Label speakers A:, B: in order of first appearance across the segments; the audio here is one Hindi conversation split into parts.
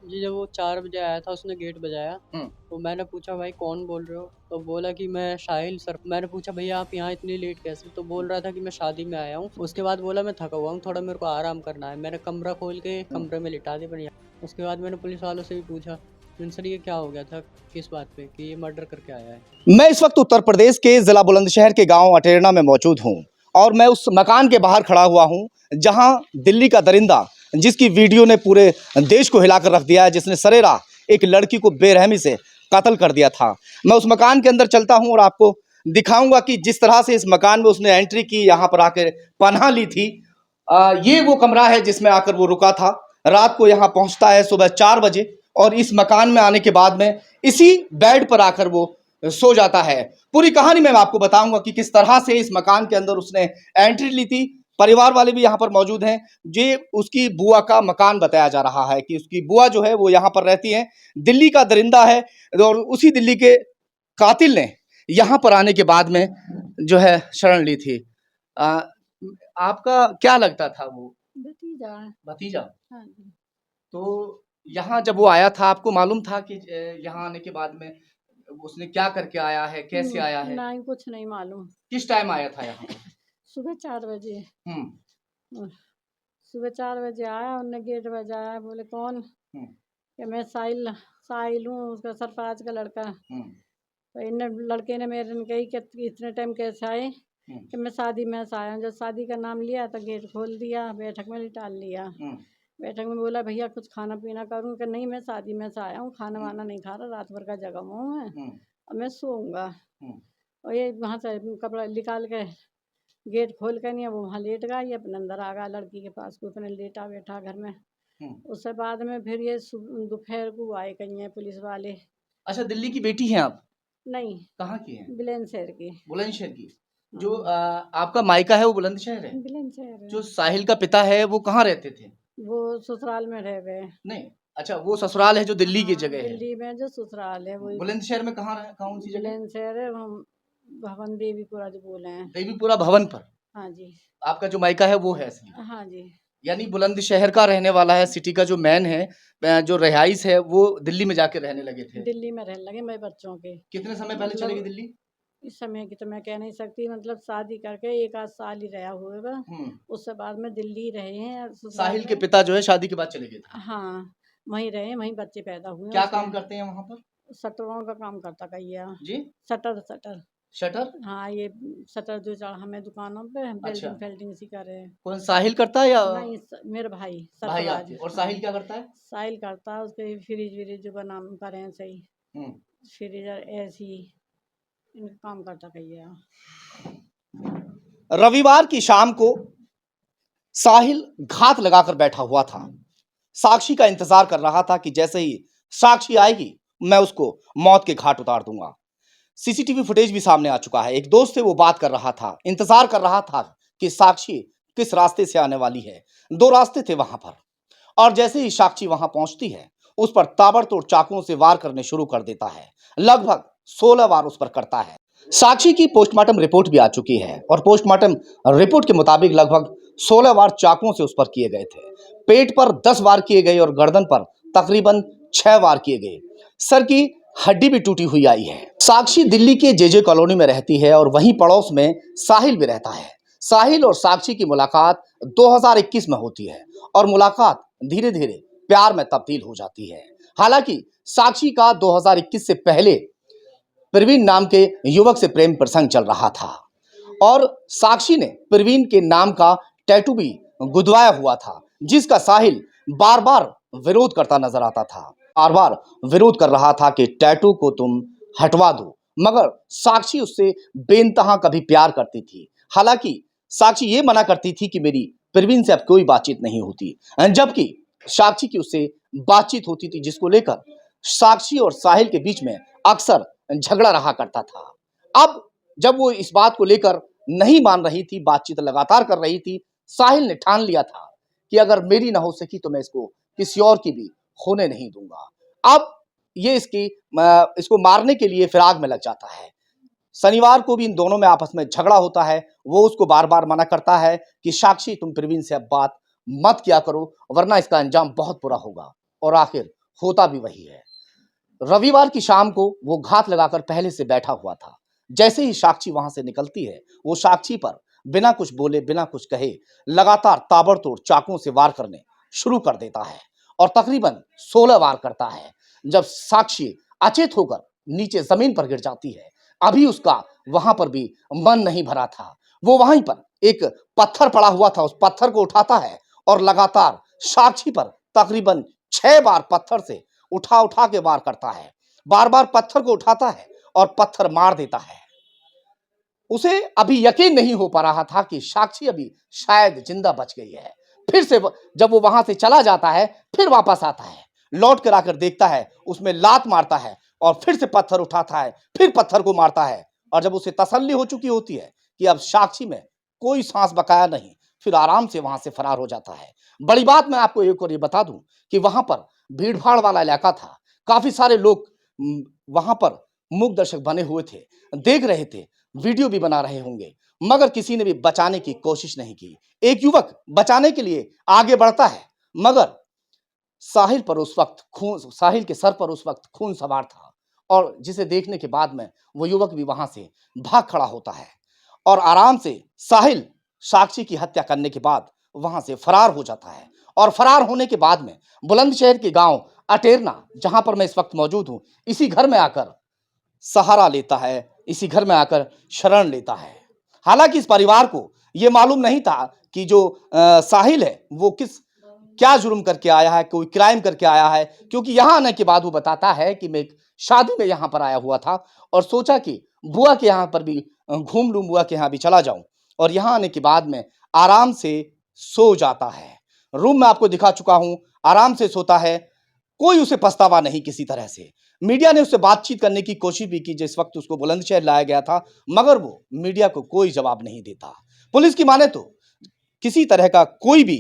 A: जी, जब वो 4 बजे आया था उसने गेट बजाया,
B: हुँ।
A: तो मैंने पूछा भाई कौन बोल रहे हो? तो बोला कि मैं शाहिल सर। मैंने पूछा भैया आप यहाँ इतनी लेट कैसे? तो बोल रहा था कि मैं शादी में आया हूँ। उसके बाद बोला मैं थका हुआ हूँ, थोड़ा मेरे को आराम करना है। मैंने कमरा खोल के
B: हुँ।
A: कमरे में लिटा दिया बढ़िया। उसके बाद मैंने पुलिस वालों से भी पूछा, सर ये क्या हो गया था? किस बात पे? कि ये मर्डर करके आया है।
B: मैं इस वक्त उत्तर प्रदेश के जिला बुलंदशहर के गांव अटेरना में मौजूद हूं और मैं उस मकान के बाहर खड़ा हुआ हूं जहां दिल्ली का दरिंदा, जिसकी वीडियो ने पूरे देश को हिलाकर रख दिया है, जिसने सरेराह एक लड़की को बेरहमी से कत्ल कर दिया था। मैं उस मकान के अंदर चलता हूं और आपको दिखाऊंगा कि जिस तरह से इस मकान में उसने एंट्री की, यहां पर आकर पनाह ली थी। ये वो कमरा है जिसमें आकर वो रुका था। रात को यहाँ पहुंचता है सुबह 4 बजे और इस मकान में आने के बाद में इसी बेड पर आकर वो सो जाता है। पूरी कहानी मैं आपको बताऊंगा कि किस तरह से इस मकान के अंदर उसने एंट्री ली थी। परिवार वाले भी यहाँ पर मौजूद हैं। ये उसकी बुआ का मकान बताया जा रहा है कि उसकी बुआ जो है वो यहाँ पर रहती है। दिल्ली का दरिंदा है और उसी दिल्ली के कातिल ने यहाँ पर आने के बाद में जो है शरण ली थी। आ, आपका क्या लगता था वो?
C: भतीजा है।
B: भतीजा।
C: हाँ जी।
B: तो यहाँ जब वो आया था आपको मालूम था कि यहाँ आने के बाद में उसने क्या करके आया है, कैसे आया है?
C: नहीं, कुछ नहीं मालूम।
B: किस टाइम आया था यहाँ?
C: सुबह 4 बजे।
B: हम्म।
C: सुबह 4 बजे आया, उनने गेट बजाया, बोले कौन?
B: हम्म।
C: कि मैं साहिल साहिल हूँ, उसका सरफराज का लड़का।
B: हम्म।
C: तो इन लड़के ने मेरे ने कही कि इतने टाइम कैसे आए? कि मैं शादी में से आया हूँ। जब शादी का नाम लिया तो गेट खोल दिया, बैठक में लिटाल लिया। बैठक में बोला भैया कुछ खाना पीना करूँ? कि नहीं मैं शादी में से आया हूँ, खाना वाना नहीं खा रहा, रात भर का जगा हुआ हूँ मैं, और मैं सोऊंगा। और ये वहाँ से कपड़ा निकाल के गेट खोल कर नहीं, वो वहाँ लेट गया, ये अपने अंदर आ गया लड़की के पास को, अपने लेटा बैठा घर में। उसके बाद में फिर ये दोपहर को आए कहीं है पुलिस वाले।
B: अच्छा, दिल्ली की बेटी हैं आप?
C: नहीं,
B: कहाँ की हैं?
C: बुलंदशहर की।
B: बुलंदशहर की। जो आपका मायका है वो बुलंदशहर है?
C: बुलंदशहर है।
B: जो साहिल का पिता है वो कहाँ रहते थे?
C: वो ससुराल में रह गए।
B: नहीं, अच्छा वो ससुराल है जो दिल्ली की जगह है।
C: दिल्ली में जो ससुराल है वही
B: बुलंदशहर में कहाँ कौन सी जगह?
C: बुलंदशहर है, हम भवन देवीपुरा जो बोले हैं।
B: देवीपुरा भवन पर
C: हाँ जी।
B: आपका जो मायका है वो है असली?
C: हाँ जी।
B: यानी बुलंदशहर का रहने वाला है, सिटी का जो मैन है, जो रहाइश है वो दिल्ली में जाके रहने लगे थे।
C: दिल्ली में रहने लगे मेरे बच्चों के।
B: कितने समय पहले चले गए दिल्ली?
C: इस समय की तो मैं कह नहीं सकती, मतलब शादी करके 1 आध साल ही रहा होगा। उसके बाद में दिल्ली रहे हैं
B: साहिल के पिता जो है शादी के बाद चले गए थे।
C: हाँ, वहीं रहे, वहीं बच्चे पैदा हुए।
B: क्या काम करते हैं वहाँ पर?
C: शटरों का काम करता कहिए
B: जी।
C: Shutter shutter
B: shutter?
C: हाँ, ये शटर जो चढ़ा हमें दुकानों पे, हम
B: अच्छा।
C: वेल्डिंग सी कर रहे हैं।
B: कौन साहिल करता है या?
C: नहीं, मेरा भाई
B: भाई
C: सरफराज।
B: आपके। और साहिल क्या करता है?
C: साहिल करता है, उसके फ्रिज व्रिज जो बना करे हैं सही, फ्रीजर ऐसी इनका काम करता कहिए।
B: रविवार की शाम को साहिल घात लगाकर बैठा हुआ था। साक्षी का इंतजार कर रहा था कि जैसे ही साक्षी आएगी मैं उसको मौत के घाट उतार दूंगा। सीसीटीवी फुटेज भी सामने आ चुका है। एक दोस्त से वो बात कर रहा था, इंतजार कर रहा था कि साक्षी किस रास्ते से आने वाली है। 2 रास्ते थे वहां पर और जैसे ही साक्षी वहां पहुंचती है उस पर ताबड़तोड़ चाकुओं से वार करने शुरू कर देता है। लगभग 16 वार उस पर करता है। साक्षी की पोस्टमार्टम रिपोर्ट भी आ चुकी है और पोस्टमार्टम रिपोर्ट के मुताबिक लगभग 16 वार चाकुओं से उस पर किए गए थे। पेट पर 10 वार किए गए और गर्दन पर तकरीबन 6 वार किए गए। सर की हड्डी भी टूटी हुई आई है। साक्षी दिल्ली के जेजे कॉलोनी में रहती है और वहीं पड़ोस में साहिल भी रहता है। साहिल और साक्षी की मुलाकात 2021 में होती है और मुलाकात धीरे धीरे प्यार में तब्दील हो जाती है। हालांकि साक्षी का 2021 से पहले प्रवीण नाम के युवक से प्रेम प्रसंग चल रहा था और साक्षी ने प्रवीण के नाम का टैटू भी गुदवाया हुआ था, जिसका साहिल बार बार विरोध करता नजर आता था। बार बार विरोध कर रहा था कि टैटू को तुम हटवा दो, मगर साक्षी उससे बेइंतहा कभी प्यार करती थी। हालांकि साक्षी ये मना करती थी कि मेरी प्रवीण से अब कोई बातचीत नहीं होती, जबकि साक्षी की उससे बातचीत होती थी, जिसको लेकर साक्षी और साहिल के बीच में अक्सर झगड़ा रहा करता था। अब जब वो इस बात को लेकर नहीं मान रही थी, बातचीत लगातार कर रही थी, साहिल ने ठान लिया था कि अगर मेरी ना हो सकी तो मैं इसको किसी और की भी होने नहीं दूंगा। अब ये इसको मारने के लिए फिराक में लग जाता है। शनिवार को भी इन दोनों में आपस में झगड़ा होता है। वो उसको बार बार मना करता है कि साक्षी तुम प्रवीण से अब बात मत किया करो वरना इसका अंजाम बहुत बुरा होगा। और आखिर होता भी वही है। रविवार की शाम को वो घात लगाकर पहले से बैठा हुआ था। जैसे ही साक्षी वहां से निकलती है, वो साक्षी पर बिना कुछ बोले, बिना कुछ कहे लगातार ताबड़तोड़ चाकुओं से वार करने शुरू कर देता है और तकरीबन 16 वार करता है। जब साक्षी अचेत होकर नीचे जमीन पर गिर जाती है, अभी उसका वहां पर भी मन नहीं भरा था। वो वहीं पर एक पत्थर पड़ा हुआ था, उस पत्थर को उठाता है और लगातार साक्षी पर तकरीबन 6 बार पत्थर से उठा उठा के वार करता है। बार बार पत्थर को उठाता है और पत्थर मार देता है। उसे अभी यकीन नहीं हो पा रहा था कि साक्षी अभी शायद जिंदा बच गई है। फिर से जब वो वहां से चला जाता है, फिर वापस आता है, लौट कर आकर देखता है, उसमें लात मारता है और फिर से पत्थर उठाता है, फिर पत्थर को मारता है। और जब उसे तसल्ली हो चुकी होती है कि अब साक्षी में कोई सांस बकाया नहीं, फिर आराम से वहां से फरार हो जाता है। बड़ी बात मैं आपको एक और ये बता दूं कि वहां पर भीड़ भाड़ वाला इलाका था, काफी सारे लोग वहां पर मूक दर्शक बने हुए थे, देख रहे थे, वीडियो भी बना रहे होंगे, मगर किसी ने भी बचाने की कोशिश नहीं की। एक युवक बचाने के लिए आगे बढ़ता है, मगर साहिल के सर पर उस वक्त खून सवार था और जिसे देखने के बाद में वो युवक भी वहां से भाग खड़ा होता है और आराम से साहिल साक्षी की हत्या करने के बाद वहां से फरार हो जाता है। और फरार होने के बाद में बुलंदशहर के गांव अटेरना, जहां पर मैं इस वक्त मौजूद हूं, इसी घर में आकर सहारा लेता है, इसी घर में आकर शरण लेता है। हालांकि इस परिवार को यह मालूम नहीं था कि जो साहिल है वो क्या जुर्म करके आया है, कोई क्राइम करके आया है, क्योंकि यहां आने के बाद वो बताता है कि मैं एक शादी में यहां पर आया हुआ था और सोचा कि बुआ के यहां पर भी घूम लूं, बुआ के यहां भी चला जाऊं, और यहां आने के बाद में आराम से सो जाता है। रूम में आपको दिखा चुका हूं, आराम से सोता है, कोई उसे पछतावा नहीं किसी तरह से। मीडिया ने उससे बातचीत करने की कोशिश भी की जिस वक्त उसको बुलंदशहर लाया गया था, मगर वो मीडिया को कोई जवाब नहीं देता। पुलिस की माने तो किसी तरह का कोई भी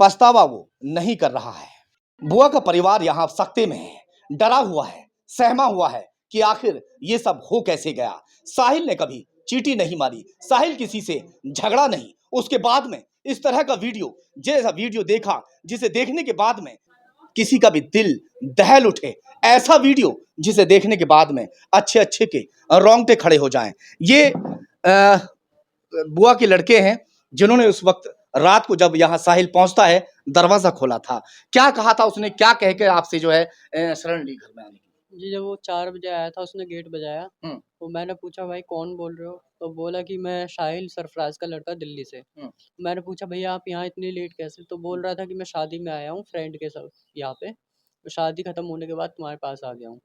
B: पछतावा वो नहीं कर रहा है। बुआ का परिवार यहां सख्ते में है, डरा हुआ है, सहमा हुआ है कि आखिर ये सब हो कैसे गया। साहिल ने कभी चींटी नहीं मारी, साहिल किसी से झगड़ा नहीं। उसके बाद में इस तरह का जैसा वीडियो देखा जिसे देखने के बाद में किसी का भी दिल दहल उठे, ऐसा वीडियो जिसे देखने के बाद में अच्छे अच्छे के रोंगटे खड़े हो जाएं। ये बुआ के लड़के हैं जिन्होंने उस वक्त रात को जब यहाँ साहिल पहुंचता है दरवाजा खोला था। क्या कहा था उसने, क्या कह के आपसे जो है शरण ली घर में आने की?
A: जी, जब वो 4 बजे आया था, उसने गेट बजाया, तो मैंने पूछा भाई कौन बोल रहे हो? तो बोला कि मैं साहिल सरफराज का लड़का दिल्ली से। मैंने पूछा भैया आप यहाँ इतनी लेट कैसे? तो बोल रहा था कि मैं शादी में आया हूँ फ्रेंड के साथ यहाँ पे, तो शादी खत्म होने के बाद तुम्हारे पास आ गया हूँ।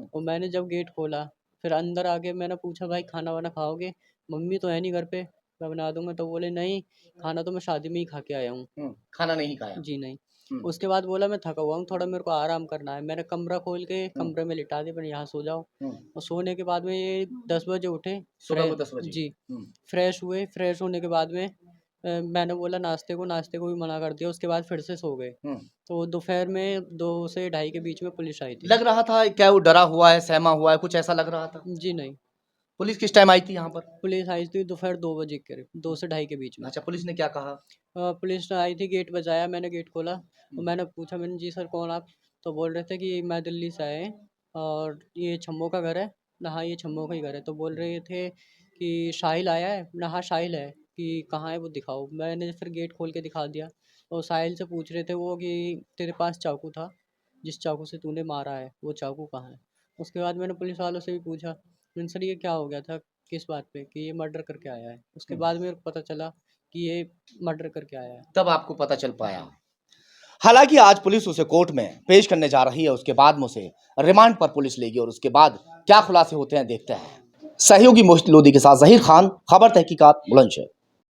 A: तो मैंने जब गेट खोला, फिर अंदर आके मैंने पूछा भाई खाना वाना खाओगे? मम्मी तो है नहीं घर पे, मैं बना दूंगा। तो बोले नहीं, खाना तो मैं शादी में ही खा के आया हूँ।
B: खाना नहीं खाया?
A: जी नहीं। उसके बाद बोला मैं थका हुआ हूँ, थोड़ा मेरे को आराम करना है। मैंने कमरा खोल के कमरे में लिटा दिया, मैंने यहाँ सो जाओ। और सोने के बाद में ये 10 बजे उठे,
B: सुबह को 10 बजे?
A: जी। फ्रेश हुए, फ्रेश होने के बाद में मैंने बोला नाश्ते को भी मना कर दिया। उसके बाद फिर से सो गए। तो दोपहर में 2 से ढाई के बीच में पुलिस आई थी।
B: लग रहा था क्या वो डरा हुआ है, सहमा हुआ है, कुछ ऐसा लग रहा था?
A: जी नहीं।
B: पुलिस किस टाइम आई थी यहाँ पर?
A: पुलिस आई थी दोपहर 2 बजे के करीब, 2 से ढाई के बीच में।
B: अच्छा, पुलिस ने क्या कहा?
A: पुलिस आई थी, गेट बजाया, मैंने गेट खोला, तो मैंने पूछा, मैंने जी सर कौन आप? तो बोल रहे थे कि मैं दिल्ली से आए और ये छम्मो का घर है ना? हाँ ये छम्मो का ही घर है। तो बोल रहे थे कि साहिल आया है ना? हाँ साहिल है। कि कहाँ है वो दिखाओ। मैंने फिर गेट खोल के दिखा दिया। और साहिल से पूछ रहे थे वो कि तेरे पास चाकू था, जिस चाकू से तूने मारा है वो चाकू कहाँ है? उसके बाद मैंने पुलिस वालों से भी पूछा, मैंने सर ये क्या हो गया था, किस बात पे? कि ये मर्डर करके आया है। उसके बाद मेरे को पता चला कि ये मर्डर करके आया है।
B: तब आपको पता चल पाया। हालांकि आज पुलिस उसे कोर्ट में पेश करने जा रही है, उसके बाद में उसे रिमांड पर पुलिस लेगी और उसके बाद क्या खुलासे होते हैं देखते हैं। सहयोगी मोहित लोधी के साथ जहीर खान, खबर तहकीकात, बुलंदशहर।